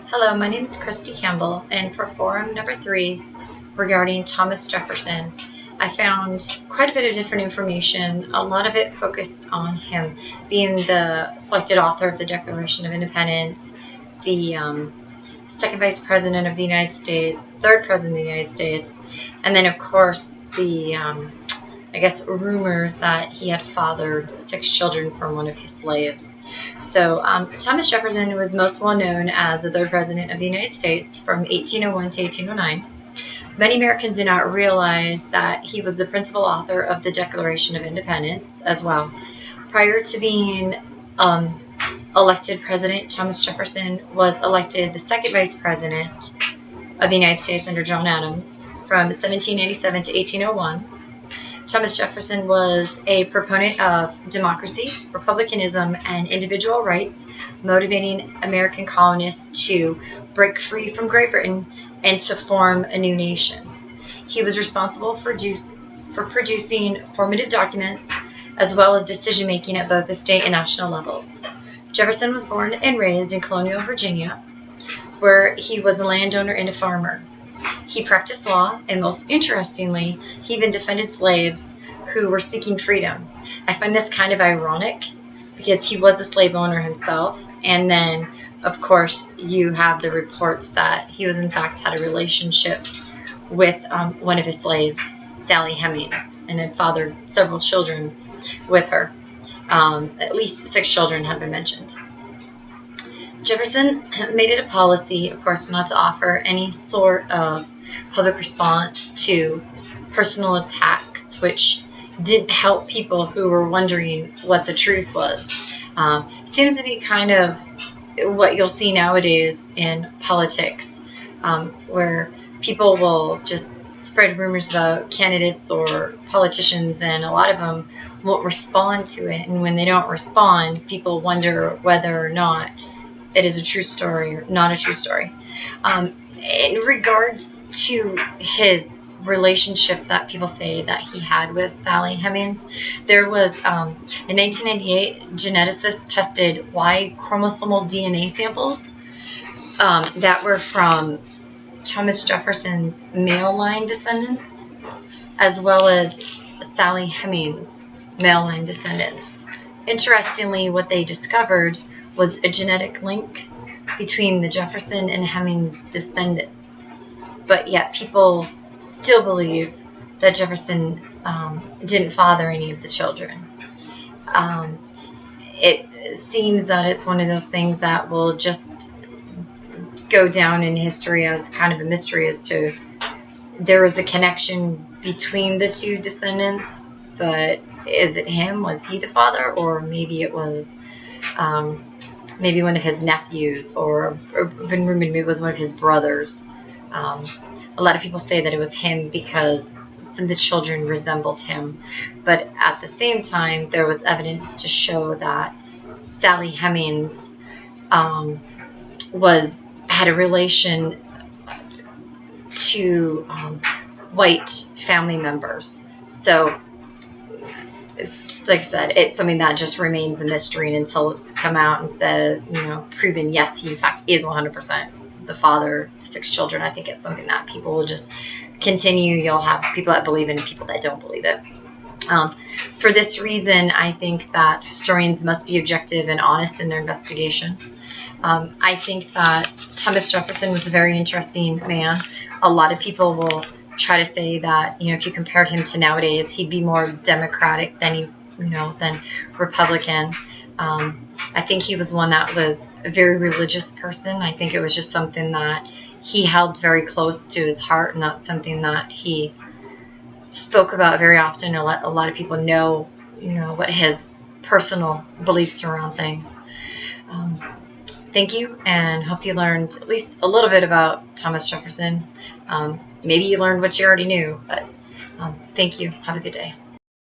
Hello, my name is Christy Campbell, and for forum number 3 regarding Thomas Jefferson, I found quite a bit of different information. A lot of it focused on him being the selected author of the Declaration of Independence, the second vice president of the United States, third president of the United States, and then, of course, the rumors that he had fathered 6 children from one of his slaves. So Thomas Jefferson was most well known as the third president of the United States from 1801 to 1809. Many Americans do not realize that he was the principal author of the Declaration of Independence as well. Prior to being elected president, Thomas Jefferson was elected the second vice president of the United States under John Adams from 1787 to 1801. Thomas Jefferson was a proponent of democracy, republicanism, and individual rights, motivating American colonists to break free from Great Britain and to form a new nation. He was responsible for producing formative documents as well as decision-making at both the state and national levels. Jefferson was born and raised in colonial Virginia, where he was a landowner and a farmer. He practiced law, and most interestingly, he even defended slaves who were seeking freedom. I find this kind of ironic because he was a slave owner himself, and then, of course, you have the reports that he was in fact had a relationship with one of his slaves, Sally Hemings, and had fathered several children with her. At least 6 children have been mentioned. Jefferson made it a policy, of course, not to offer any sort of public response to personal attacks, which didn't help people who were wondering what the truth was. Seems to be kind of what you'll see nowadays in politics, where people will just spread rumors about candidates or politicians, and a lot of them won't respond to it. And when they don't respond, people wonder whether or not it is a true story or not a true story. In regards to his relationship that people say that he had with Sally Hemings, there was, in 1998, geneticists tested Y chromosomal DNA samples that were from Thomas Jefferson's male line descendants, as well as Sally Hemings' male line descendants. Interestingly, what they discovered was a genetic link between the Jefferson and Hemings descendants, but yet people still believe that Jefferson didn't father any of the children. It seems that it's one of those things that will just go down in history as kind of a mystery as to there was a connection between the 2 descendants, but is it him? Was he the father? Or maybe it was maybe one of his nephews, or been rumored maybe it was one of his brothers. A lot of people say that it was him because some of the children resembled him, but at the same time, there was evidence to show that Sally Hemings had a relation to white family members. So it's like I said, it's something that just remains a mystery, and until it's come out and said, proven, yes, he in fact is 100% the father of 6 children. I think it's something that people will just continue. You'll have people that believe it and people that don't believe it. For this reason, I think that historians must be objective and honest in their investigation. I think that Thomas Jefferson was a very interesting man. A lot of people will try to say that, if you compared him to nowadays, he'd be more Democratic than than Republican. I think he was one that was a very religious person. I think it was just something that he held very close to his heart, and not something that he spoke about very often or let a lot of people know, what his personal beliefs around things. Thank you, and hope you learned at least a little bit about Thomas Jefferson. Maybe you learned what you already knew, but thank you. Have a good day.